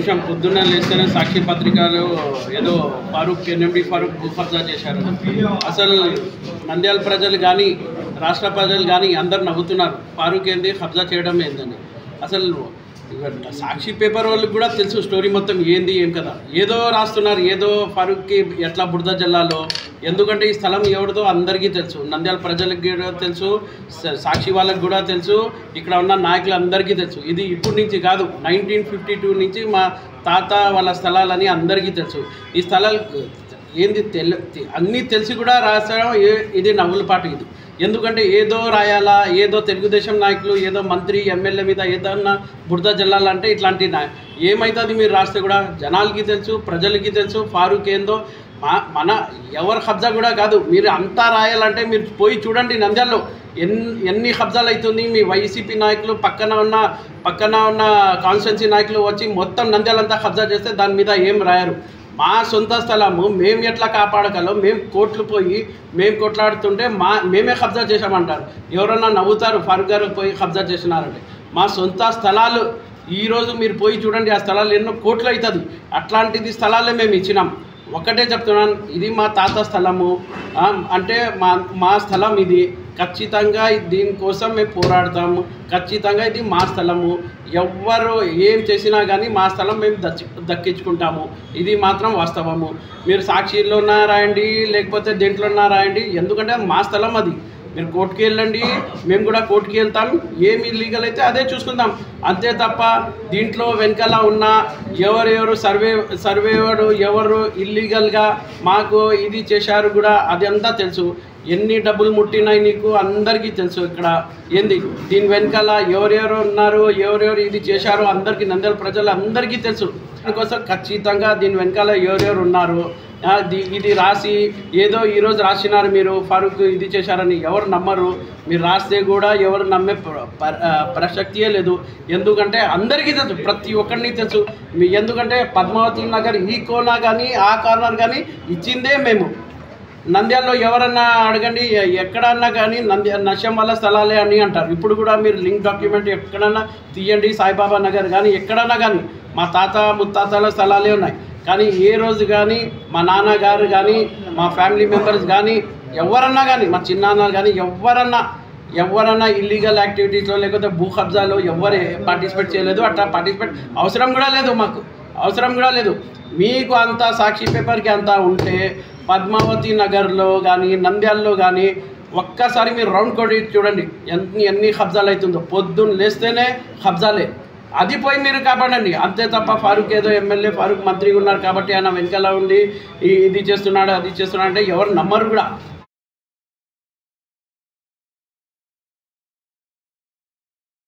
చూసాం పొద్దున్న లేస్తేనే సాక్షి పత్రికలో ఏదో ఎన్ఎండి ఫారూక్ భూ కబ్జా చేశారు. అసలు నంద్యాల ప్రజలు కానీ రాష్ట్ర ప్రజలు కానీ అందరు నవ్వుతున్నారు, ఫారూక్ ఏంది కబ్జా చేయడం ఏందని. అసలు సాక్షి పేపర్ వాళ్ళకి కూడా తెలుసు స్టోరీ మొత్తం ఏంది ఏం కదా, ఏదో రాస్తున్నారు, ఏదో ఫారూక్కి ఎట్లా బురద జల్లాలో. ఎందుకంటే ఈ స్థలం ఎవరిదో అందరికీ తెలుసు, నంద్యాల ప్రజలకు కూడా తెలుసు, సాక్షి వాళ్ళకి కూడా తెలుసు, ఇక్కడ ఉన్న నాయకులందరికీ తెలుసు. ఇది ఇప్పటి నుంచి కాదు, 1952 నుంచి మా తాత వాళ్ళ స్థలాలని అందరికీ తెలుసు. ఈ స్థలాలు ఏంది అన్నీ తెలిసి కూడా రాసడం ఇది నవ్వులపాటు. ఇది ఎందుకంటే ఏదో రాయాలా, ఏదో తెలుగుదేశం నాయకులు ఏదో మంత్రి ఎమ్మెల్యే మీద ఏదన్నా బురద జల్లాలంటే ఇట్లాంటి ఏమవుతుంది మీరు రాస్తే కూడా జనాలకి తెలుసు, ప్రజలకి తెలుసు ఫారూక్ ఏందో. మన ఎవరు కబ్జా కూడా కాదు, మీరు అంతా రాయాలంటే మీరు పోయి చూడండి నంద్యాలలో ఎన్ని కబ్జాలు అవుతుంది. మీ వైసీపీ నాయకులు పక్కన ఉన్న కాన్స్టిట్యున్సీ నాయకులు వచ్చి మొత్తం నంద్యాలంతా కబ్జా చేస్తే దాని మీద ఏం రాయరు. మా సొంత స్థలము మేము ఎట్లా కాపాడగలం, మేము కోర్టులు పోయి మేము కొట్లాడుతుంటే మేమే కబ్జా చేసామంటారు. ఎవరన్నా నవ్వుతారు ఫారూక్ గారు పోయి కబ్జా చేసినారంటే. మా సొంత స్థలాలు ఈరోజు మీరు పోయి చూడండి, ఆ స్థలాలు ఎన్నో కోట్లు అవుతుంది. అట్లాంటిది స్థలాలే మేము ఇచ్చినాం. ఒకటే చెప్తున్నాను, ఇది మా తాత స్థలము అంటే మా స్థలం ఇది. ఖచ్చితంగా దీనికోసం మేము పోరాడతాము. ఖచ్చితంగా ఇది మా స్థలము. ఎవ్వరు ఏం చేసినా కానీ మా స్థలం మేము దక్కించుకుంటాము. ఇది మాత్రం వాస్తవము. మీరు సాక్షిలో రాయండి, లేకపోతే దేంట్లో రాయండి, ఎందుకంటే మా స్థలం అది. మీరు కోర్టుకి వెళ్ళండి, మేము కూడా కోర్టుకి వెళ్తాం. ఏమి లీగల్ అయితే అదే చూసుకుందాం. అంతే తప్ప దీంట్లో వెనకాల ఉన్న ఎవరెవరు సర్వేవాడు ఎవరు ఇల్లీగల్గా మాకు ఇది చేశారు కూడా అది అంతా తెలుసు. ఎన్ని డబ్బులు ముట్టినాయి నీకు అందరికీ తెలుసు. ఇక్కడ ఏంది దీని వెనకాల ఎవరెవరు ఉన్నారు, ఎవరెవరు ఇది చేశారో అందరికీ నంద్యాల ప్రజలు అందరికీ తెలుసు. దానికోసం ఖచ్చితంగా దీని వెనకాల ఎవరెవరు ఉన్నారు ఇది రాసి ఏదో ఈరోజు రాసినారు మీరు ఫారూక్ ఇది చేశారని ఎవరు నమ్మరు. మీరు రాస్తే కూడా ఎవరు నమ్మే ప్రసక్తియే లేదు. ఎందుకంటే అందరికీ తెలుసు, ప్రతి ఒక్కరిని తెలుసు. ఎందుకంటే పద్మావతి నగర్ ఈ కోనా కానీ ఆ కార్నర్ కానీ ఇచ్చిందే మేము. నంద్యాలలో ఎవరన్నా అడగండి, ఎక్కడన్నా కానీ నశం వల్ల స్థలాలే అని అంటారు. ఇప్పుడు కూడా మీరు లింక్ డాక్యుమెంట్ ఎక్కడన్నా తీయండి, సాయిబాబా నగర్ కానీ ఎక్కడన్నా కానీ మా తాత ముత్తాతల స్థలాలే ఉన్నాయి. కానీ ఏ రోజు కానీ మా నాన్నగారు కానీ మా ఫ్యామిలీ మెంబర్స్ కానీ ఎవరన్నా కానీ మా చిన్నాన్న కానీ ఎవరన్నా ఇల్లీగల్ యాక్టివిటీస్లో లేకపోతే భూ కబ్జాలో ఎవరు పార్టిసిపేట్ చేయలేదు. అట్లా పార్టిసిపేట్ అవసరం కూడా లేదు, మాకు అవసరం కూడా లేదు. మీకు అంతా సాక్షి పేపర్కి అంతా ఉంటే పద్మావతి నగర్లో కానీ నంద్యాలలో కానీ ఒక్కసారి మీరు రౌండ్ కొట్టి చూడండి ఎన్ని కబ్జాలు అవుతుందో. పొద్దున్న లేస్తేనే కబ్జాలే. అది పోయి మీరు కాపాడండి. అంతే తప్ప ఫారూక్ ఏదో ఎమ్మెల్యే ఫారూక్ మంత్రి ఉన్నారు కాబట్టి ఆయన వెనకాల ఉండి ఇది చేస్తున్నాడు అది చేస్తున్నాడు అంటే ఎవరు నమ్మరు కూడా.